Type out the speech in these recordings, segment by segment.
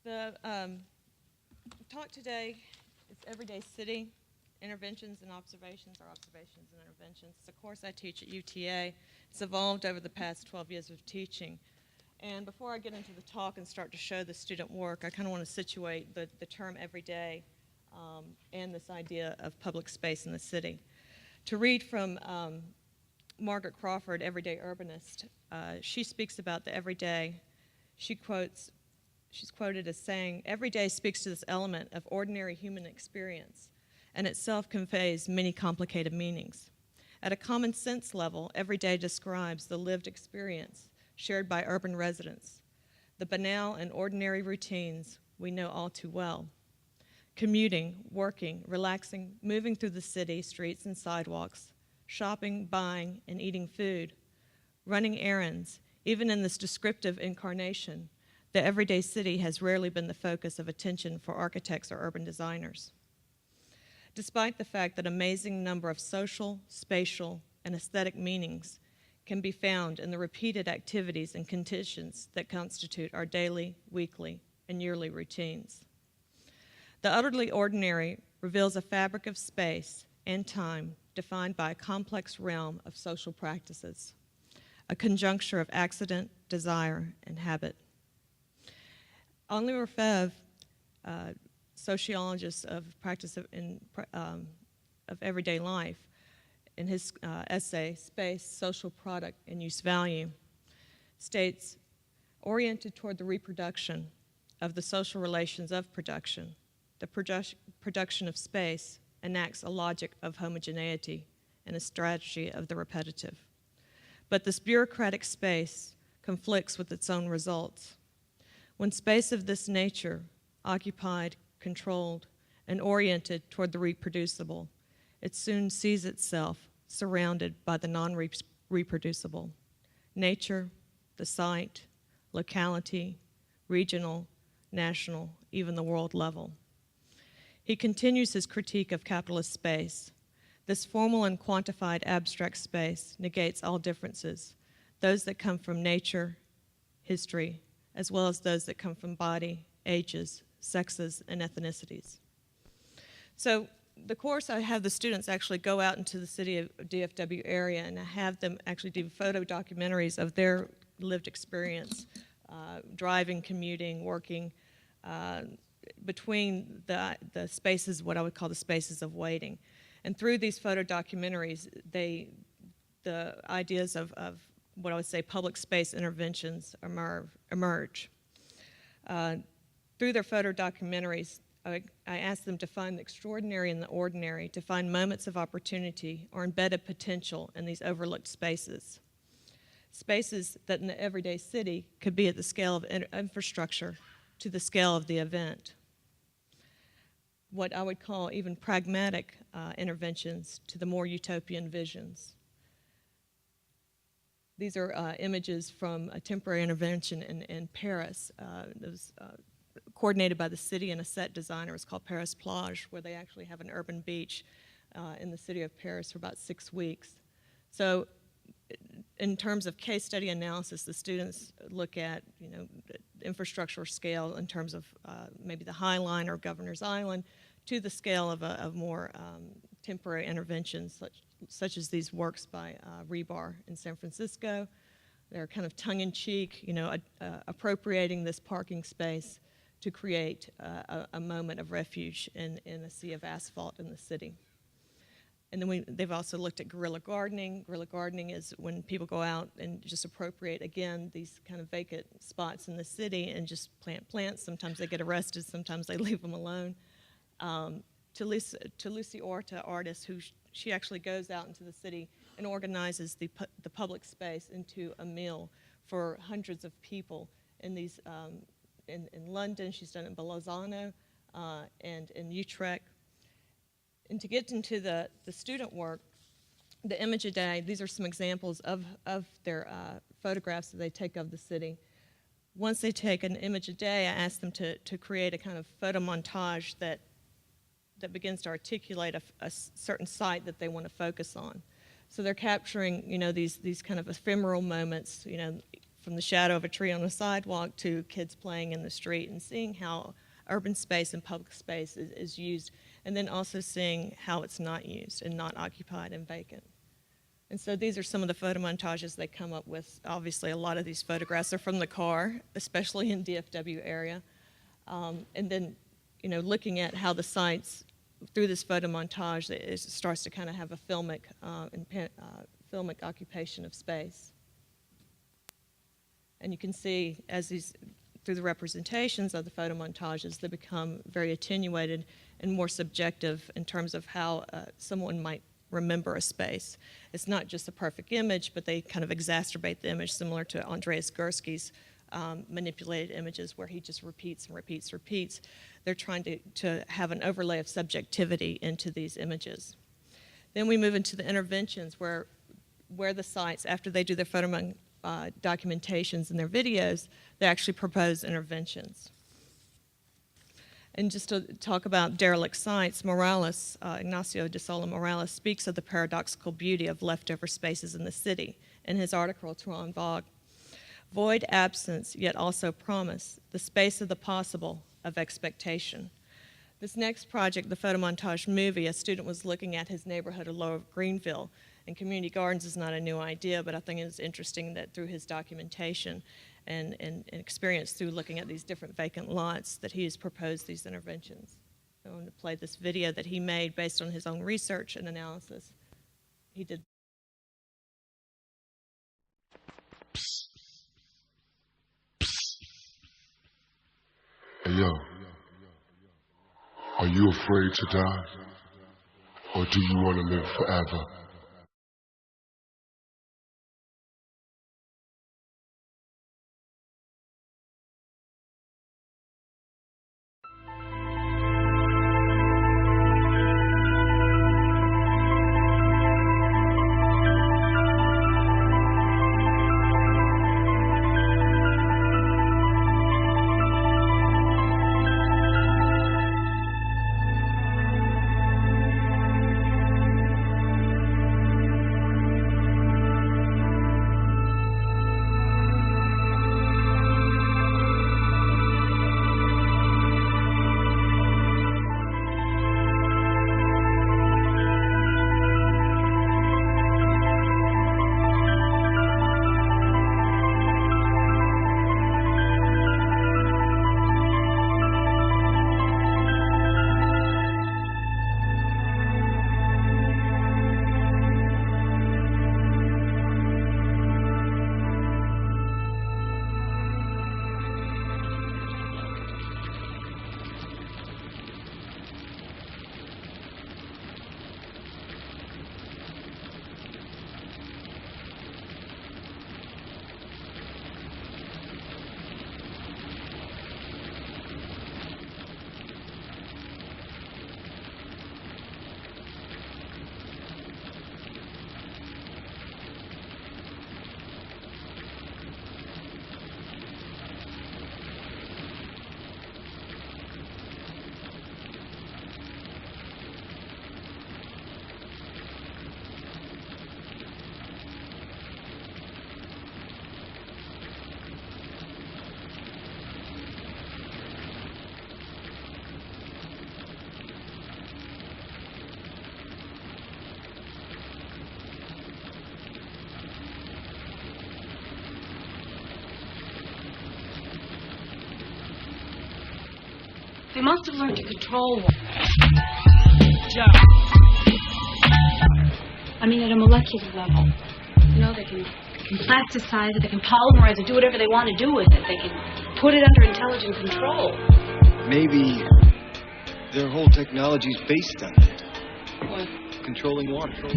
The talk today is Everyday City, Interventions and Observations, or Observations and Interventions. It's a course I teach at UTA. It's evolved over the past 12 years of teaching. And before I get into the talk and start to show the student work, I kind of want to situate the term everyday and this idea of public space in the city. To read from Margaret Crawford, Everyday Urbanist, she speaks about the everyday. She's quoted as saying, "Every day speaks to this element of ordinary human experience, and itself conveys many complicated meanings. At a common sense level, every day describes the lived experience shared by urban residents, the banal and ordinary routines we know all too well. Commuting, working, relaxing, moving through the city streets and sidewalks, shopping, buying, and eating food, running errands, even in this descriptive incarnation, the everyday city has rarely been the focus of attention for architects or urban designers. Despite the fact that an amazing number of social, spatial, and aesthetic meanings can be found in the repeated activities and conditions that constitute our daily, weekly, and yearly routines. The utterly ordinary reveals a fabric of space and time defined by a complex realm of social practices, a conjuncture of accident, desire, and habit. Henri Lefebvre, sociologist of practice of everyday life, in his essay, Space, Social Product, and Use Value, states, oriented toward the reproduction of the social relations of production, the production of space enacts a logic of homogeneity and a strategy of the repetitive. But this bureaucratic space conflicts with its own results. When space of this nature, occupied, controlled, and oriented toward the reproducible, it soon sees itself surrounded by the non-reproducible. Nature, the site, locality, regional, national, even the world level. He continues his critique of capitalist space. This formal and quantified abstract space negates all differences, those that come from nature, history, as well as those that come from body, ages, sexes, and ethnicities. So the course, I have the students actually go out into the city of DFW area, and I have them actually do photo documentaries of their lived experience, driving, commuting, working, between the spaces, what I would call the spaces of waiting. And through these photo documentaries, the ideas of what I would say public space interventions emerge. Through their photo documentaries, I asked them to find the extraordinary and the ordinary, to find moments of opportunity or embedded potential in these overlooked spaces. Spaces that in the everyday city could be at the scale of infrastructure to the scale of the event. What I would call even pragmatic interventions to the more utopian visions. These are images from a temporary intervention in Paris. It was coordinated by the city and a set designer. It's called Paris Plage, where they actually have an urban beach in the city of Paris for about 6 weeks. So in terms of case study analysis, the students look at, infrastructural scale in terms of maybe the High Line or Governor's Island to the scale of more temporary interventions, such as these works by Rebar in San Francisco. They're kind of tongue-in-cheek, appropriating this parking space to create a moment of refuge in a sea of asphalt in the city. And then they've also looked at guerrilla gardening. Guerrilla gardening is when people go out and just appropriate, again, these kind of vacant spots in the city and just plant plants. Sometimes they get arrested, sometimes they leave them alone. To Lucy Orta, artist, she actually goes out into the city and organizes the public space into a meal for hundreds of people in these, in London. She's done it in Bolzano and in Utrecht. And to get into the student work, the image a day, these are some examples of their photographs that they take of the city. Once they take an image a day, I ask them to create a kind of photo montage that begins to articulate a certain site that they want to focus on. So they're capturing, these kind of ephemeral moments, from the shadow of a tree on the sidewalk to kids playing in the street, and seeing how urban space and public space is used, and then also seeing how it's not used and not occupied and vacant. And so these are some of the photo montages they come up with. Obviously, a lot of these photographs are from the car, especially in DFW area. And then, you know, looking at how the sites, through this photo montage, it starts to kind of have a filmic occupation of space. And you can see as these, through the representations of the photo montages, they become very attenuated and more subjective in terms of how someone might remember a space. It's not just a perfect image, but they kind of exacerbate the image, similar to Andreas Gursky's manipulated images, where he just repeats and repeats, repeats. They're trying to have an overlay of subjectivity into these images. Then we move into the interventions, where the sites, after they do their photo documentations and their videos, they actually propose interventions. And just to talk about derelict sites, Morales, Ignacio de Sola Morales, speaks of the paradoxical beauty of leftover spaces in the city in his article, Trou en Vogue. Void absence, yet also promise, the space of the possible, of expectation. This next project, the photo montage movie, a student was looking at his neighborhood of Lower Greenville, and community gardens is not a new idea, but I think it's interesting that through his documentation and experience through looking at these different vacant lots, that he has proposed these interventions. I want to play this video that he made based on his own research and analysis. He did. Hey, yo, are you afraid to die? Or do you want to live forever? They must have learned to control water. I mean, at a molecular level. You know, they can plasticize it, they can polymerize it, do whatever they want to do with it. They can put it under intelligent control. Maybe their whole technology is based on it. What? Controlling water.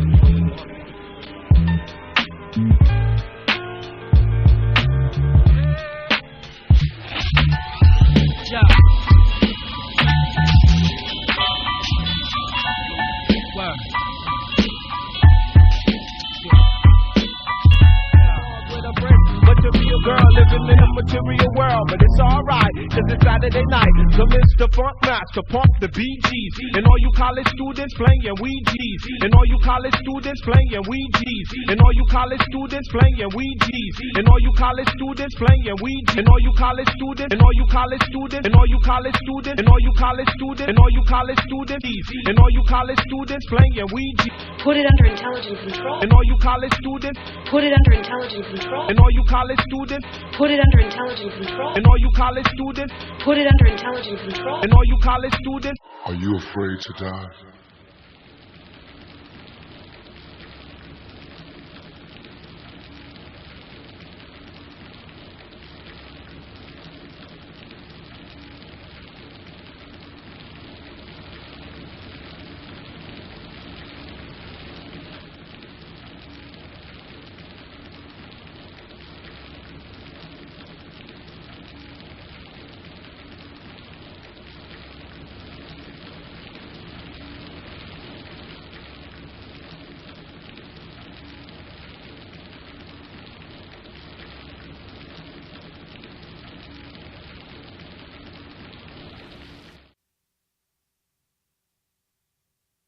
Girl living in a material world, but it's alright, cause inside of Friday night to Mr. Funk Master, pump the BGs. And all you college students playing Ouija's. And all you college students playing Ouija's. And all you college students playing Ouija's. And all you college students playing Ouija. And all you college students. And all you college students. And all you college students. And all you college students. And all you college students. And all you college students playing Ouija. Put it under intelligent control. And all you college students. Put it under intelligent control. And all you college students. Put it under intelligent control. And all you college students. Put it under intelligent control. And all you college students. Are you afraid to die?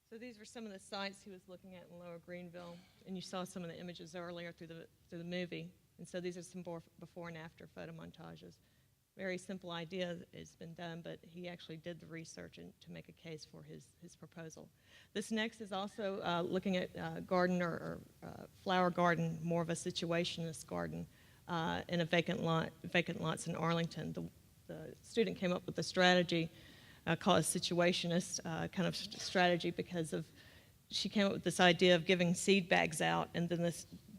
So these were some of the sites he was looking at in Lower Greenville, and you saw some of the images earlier through the movie. And so these are some before and after photo montages. Very simple idea has been done, but he actually did the research to make a case for his proposal. This next is also looking at garden or flower garden, more of a situationist garden in a vacant lots in Arlington. The student came up with a strategy called a situationist kind of strategy because she came up with this idea of giving seed bags out, and then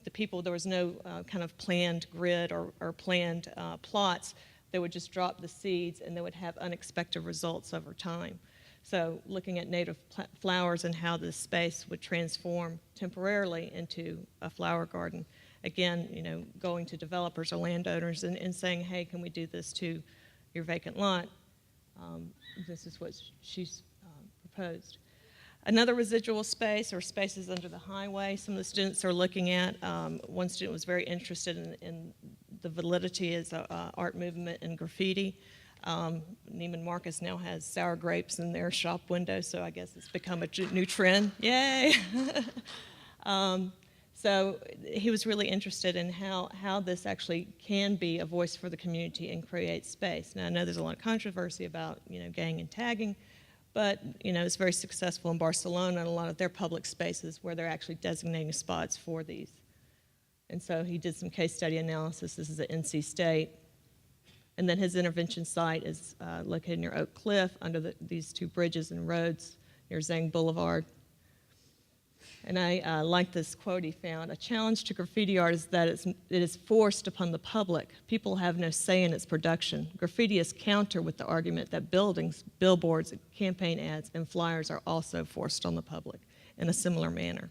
the people, there was no kind of planned grid or planned plots. They would just drop the seeds and they would have unexpected results over time. So looking at native flowers and how this space would transform temporarily into a flower garden. Again, you know, going to developers or landowners and saying, hey, can we do this to your vacant lot? This is what she's proposed. Another residual space or spaces under the highway, some of the students are looking at. One student was very interested in the validity as an art movement in graffiti. Neiman Marcus now has sour grapes in their shop window, so I guess it's become a new trend. Yay! So he was really interested in how this actually can be a voice for the community and create space. Now I know there's a lot of controversy about, you know, gang and tagging, but you know, it's very successful in Barcelona and a lot of their public spaces where they're actually designating spots for these. And so he did some case study analysis. This is at NC State. And then his intervention site is located near Oak Cliff under these two bridges and roads near Zang Boulevard. And I like this quote he found: "A challenge to graffiti art is that it is forced upon the public. People have no say in its production. Graffiti is counter with the argument that buildings, billboards, campaign ads, and flyers are also forced on the public in a similar manner."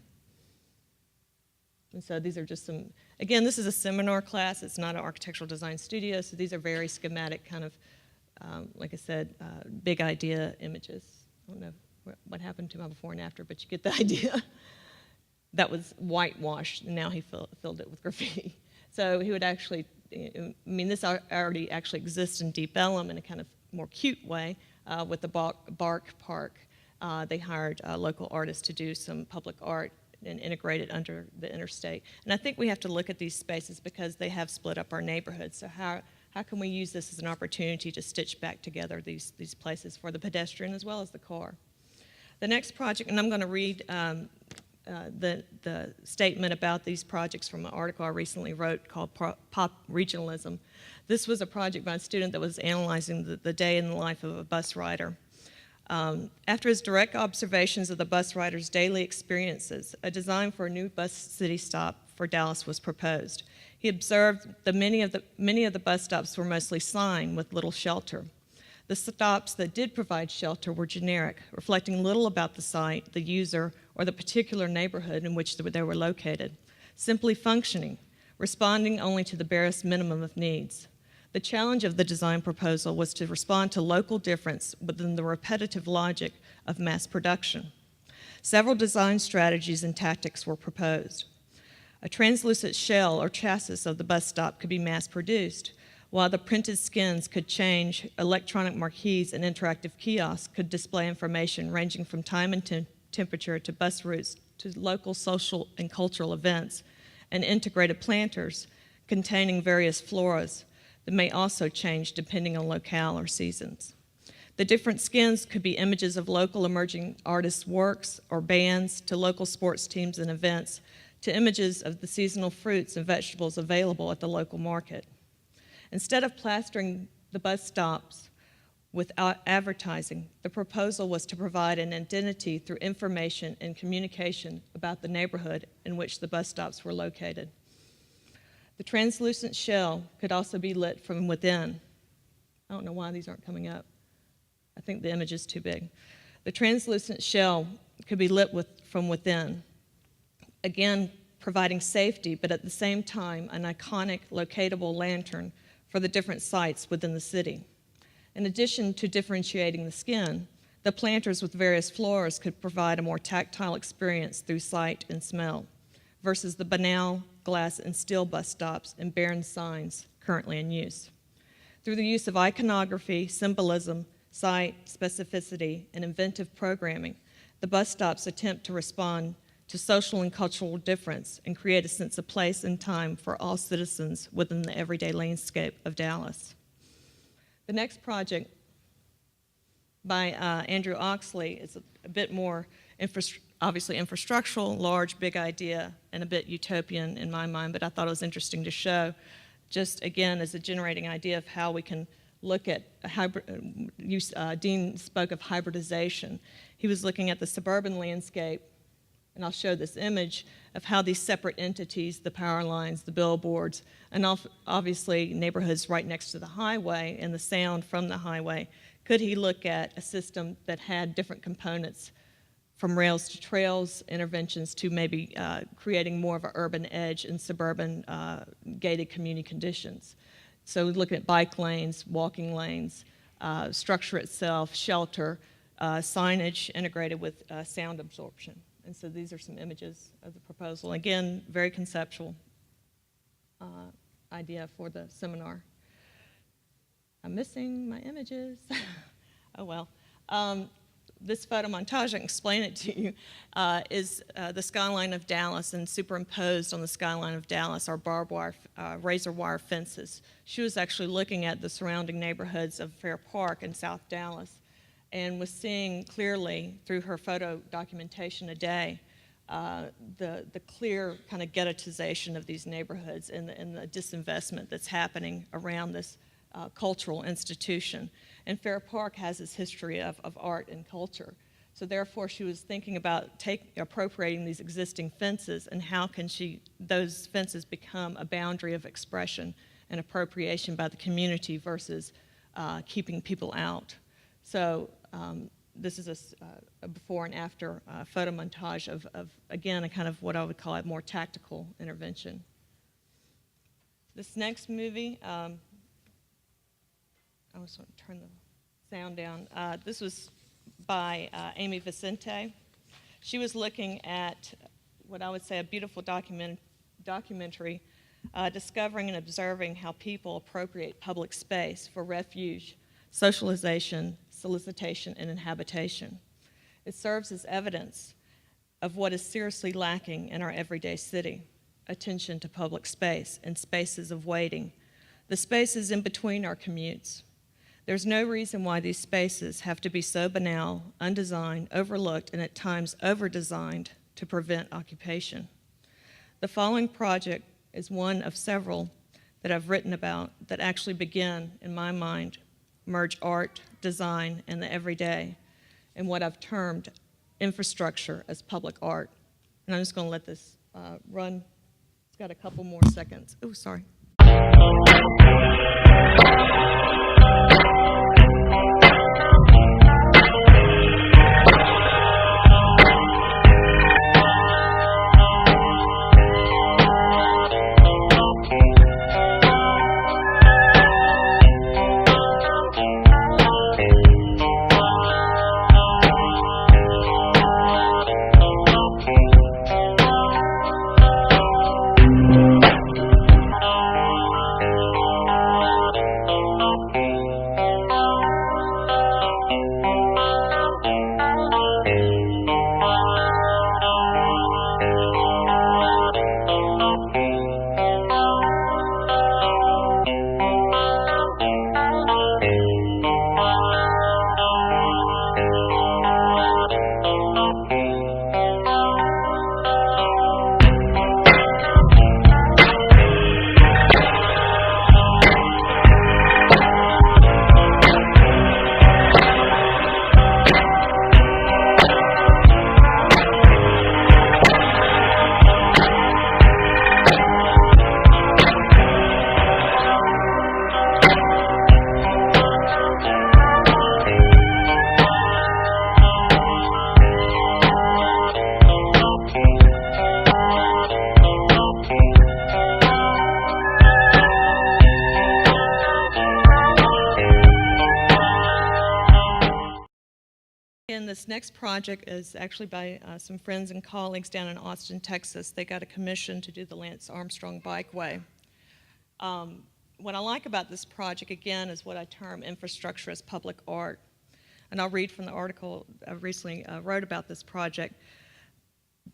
And so these are just some, again, this is a seminar class. It's not an architectural design studio, so these are very schematic kind of, like I said, big idea images. I don't know what happened to my before and after, but you get the idea. That was whitewashed, and now he filled it with graffiti. So he would actually, I mean, this already actually exists in Deep Ellum in a kind of more cute way with the Bark Park. They hired local artists to do some public art and integrate it under the interstate. And I think we have to look at these spaces because they have split up our neighborhoods. So how can we use this as an opportunity to stitch back together these places for the pedestrian as well as the car? The next project, and I'm going to read the statement about these projects from an article I recently wrote called Pop Regionalism. This was a project by a student that was analyzing the day in the life of a bus rider. After his direct observations of the bus rider's daily experiences, a design for a new bus city stop for Dallas was proposed. He observed that many of the bus stops were mostly sign with little shelter. The stops that did provide shelter were generic, reflecting little about the site, the user, or the particular neighborhood in which they were located, simply functioning, responding only to the barest minimum of needs. The challenge of the design proposal was to respond to local difference within the repetitive logic of mass production. Several design strategies and tactics were proposed. A translucent shell or chassis of the bus stop could be mass-produced, While the printed skins could change, electronic marquees and interactive kiosks could display information ranging from time and temperature to bus routes to local social and cultural events, and integrated planters containing various floras that may also change depending on locale or seasons. The different skins could be images of local emerging artists' works or bands, to local sports teams and events, to images of the seasonal fruits and vegetables available at the local market. Instead of plastering the bus stops with advertising, the proposal was to provide an identity through information and communication about the neighborhood in which the bus stops were located. The translucent shell could also be lit from within. I don't know why these aren't coming up. I think the image is too big. The translucent shell could be lit from within, again, providing safety, but at the same time, an iconic locatable lantern for the different sites within the city. In addition to differentiating the skin, the planters with various floras could provide a more tactile experience through sight and smell, versus the banal glass and steel bus stops and barren signs currently in use. Through the use of iconography, symbolism, site, specificity, and inventive programming, the bus stops attempt to respond to social and cultural difference and create a sense of place and time for all citizens within the everyday landscape of Dallas. The next project by Andrew Oxley is a bit more obviously infrastructural, large, big idea, and a bit utopian in my mind, but I thought it was interesting to show, just again as a generating idea of how we can look at Dean spoke of hybridization. He was looking at the suburban landscape, and I'll show this image of how these separate entities, the power lines, the billboards, and obviously neighborhoods right next to the highway and the sound from the highway, could he look at a system that had different components from rails to trails, interventions to maybe creating more of an urban edge in suburban gated community conditions. So looking at bike lanes, walking lanes, structure itself, shelter, signage integrated with sound absorption. And so these are some images of the proposal. Again, very conceptual idea for the seminar. I'm missing my images. Oh well. This photo montage, I can explain it to you, is the skyline of Dallas, and superimposed on the skyline of Dallas are barbed wire, razor wire fences. She was actually looking at the surrounding neighborhoods of Fair Park in South Dallas and was seeing clearly through her photo documentation a day the clear kind of ghettization of these neighborhoods and the disinvestment that's happening around this cultural institution. And Fair Park has this history of art and culture. So therefore, she was thinking about appropriating these existing fences and how can those fences become a boundary of expression and appropriation by the community versus keeping people out. So this is a before and after photo montage of, again, a kind of what I would call a more tactical intervention. This next movie, I just want to turn the sound down. This was by Amy Vicente. She was looking at what I would say a beautiful documentary, discovering and observing how people appropriate public space for refuge, socialization, solicitation, and inhabitation. It serves as evidence of what is seriously lacking in our everyday city: attention to public space and spaces of waiting, the spaces in between our commutes. There's no reason why these spaces have to be so banal, undesigned, overlooked, and at times over-designed to prevent occupation. The following project is one of several that I've written about that actually begin, in my mind, merge art, design, and the everyday in what I've termed infrastructure as public art. And I'm just going to let this run. It's got a couple more seconds. Oh, sorry. again, this next project is actually by some friends and colleagues down in Austin, Texas. They got a commission to do the Lance Armstrong Bikeway. What I like about this project, again, is what I term infrastructure as public art. And I'll read from the article I recently wrote about this project.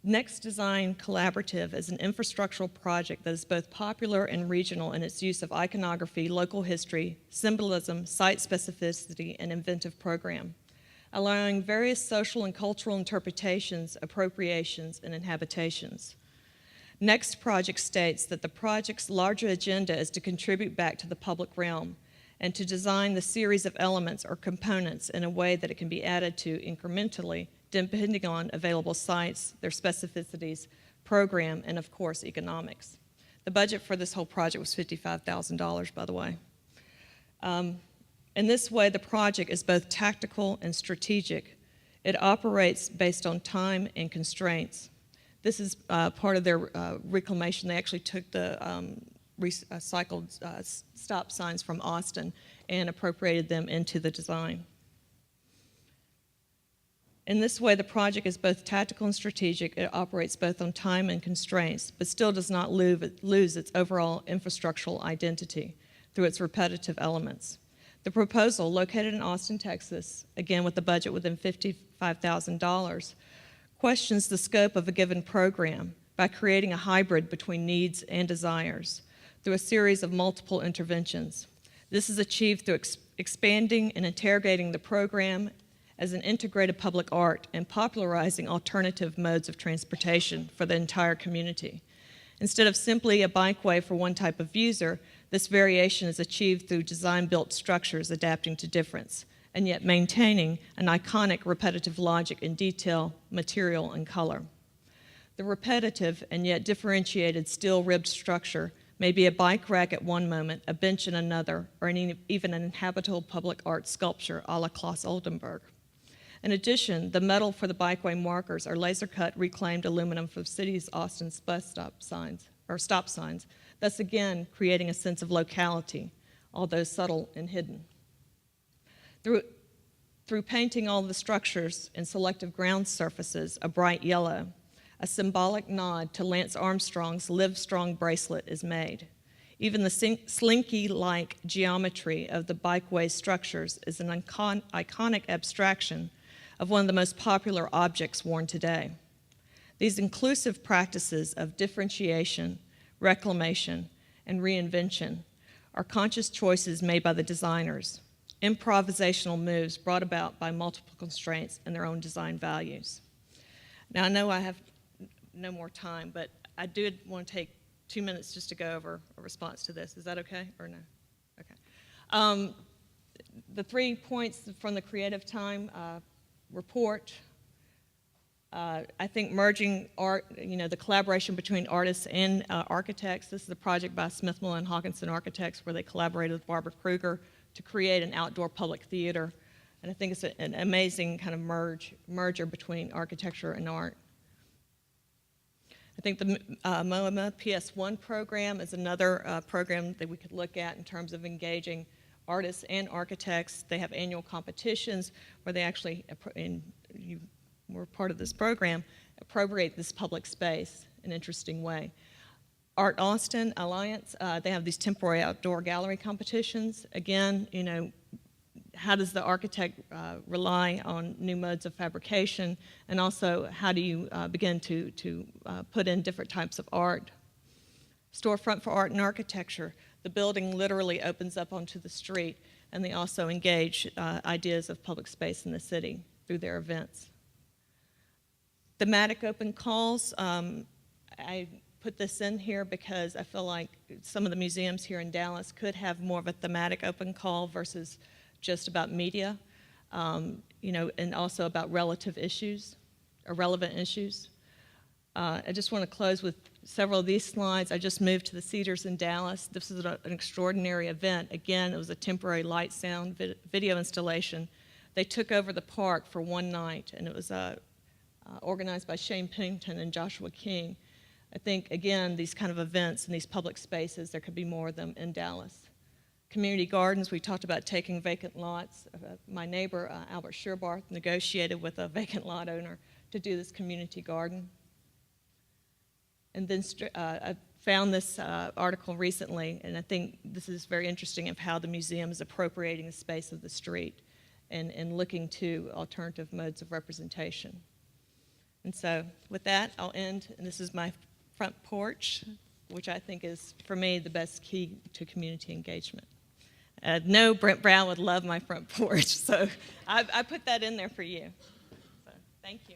Next Design Collaborative is an infrastructural project that is both popular and regional in its use of iconography, local history, symbolism, site specificity, and inventive program, allowing various social and cultural interpretations, appropriations, and inhabitations. Next project states that the project's larger agenda is to contribute back to the public realm and to design the series of elements or components in a way that it can be added to incrementally, depending on available sites, their specificities, program, and of course, economics. The budget for this whole project was $55,000, by the way. In this way, the project is both tactical and strategic. It operates based on time and constraints. This is part of their reclamation. They actually took the recycled stop signs from Austin and appropriated them into the design. In this way, the project is both tactical and strategic. It operates both on time and constraints, but still does not lose its overall infrastructural identity through its repetitive elements. The proposal, located in Austin, Texas, again with the budget within $55,000, questions the scope of a given program by creating a hybrid between needs and desires through a series of multiple interventions. This is achieved through expanding and interrogating the program as an integrated public art and popularizing alternative modes of transportation for the entire community. Instead of simply a bikeway for one type of user, this variation is achieved through design-built structures adapting to difference, and yet maintaining an iconic repetitive logic in detail, material, and color. The repetitive and yet differentiated steel-ribbed structure may be a bike rack at one moment, a bench in another, or even an inhabitable public art sculpture a la Claes Oldenburg. In addition, the metal for the bikeway markers are laser-cut reclaimed aluminum from the city's Austin's bus stop signs, thus again creating a sense of locality, although subtle and hidden. Through painting all the structures and selective ground surfaces a bright yellow, a symbolic nod to Lance Armstrong's Live Strong bracelet is made. Even the slinky-like geometry of the bikeway structures is an iconic abstraction of one of the most popular objects worn today. These inclusive practices of differentiation, reclamation, and reinvention are conscious choices made by the designers, improvisational moves brought about by multiple constraints and their own design values. Now, I know I have no more time, but I did want to take 2 minutes just to go over a response to this. Is that okay or no? Okay. The 3 points from the creative time report, I think merging art, the collaboration between artists and architects. This is a project by Smith, Mullen, Hawkinson Architects where they collaborated with Barbara Kruger to create an outdoor public theater. And I think it's an amazing kind of merger between architecture and art. I think the MoMA PS1 program is another program that we could look at in terms of engaging artists and architects. They have annual competitions where they actually, and you were part of this program, appropriate this public space in an interesting way. Art Austin Alliance, they have these temporary outdoor gallery competitions. Again, how does the architect rely on new modes of fabrication, and also how do you begin to put in different types of art? Storefront for Art and Architecture. The building literally opens up onto the street, and they also engage ideas of public space in the city through their events. Thematic open calls. I put this in here because I feel like some of the museums here in Dallas could have more of a thematic open call versus just about media, and also about relative issues or relevant issues. I just want to close with several of these slides. I just moved to the Cedars in Dallas. This is an extraordinary event. Again, it was a temporary light, sound, video installation. They took over the park for one night, and it was organized by Shane Pennington and Joshua King. I think, again, these kind of events in these public spaces, there could be more of them in Dallas. community gardens. We talked about taking vacant lots. My neighbor, Albert Sherbarth, negotiated with a vacant lot owner to do this community garden. And then I found this article recently, and I think this is very interesting, of how the museum is appropriating the space of the street and looking to alternative modes of representation. And so with that, I'll end, and this is my front porch, which I think is, for me, the best key to community engagement. No, Brent Brown would love my front porch, so I put that in there for you. So, thank you.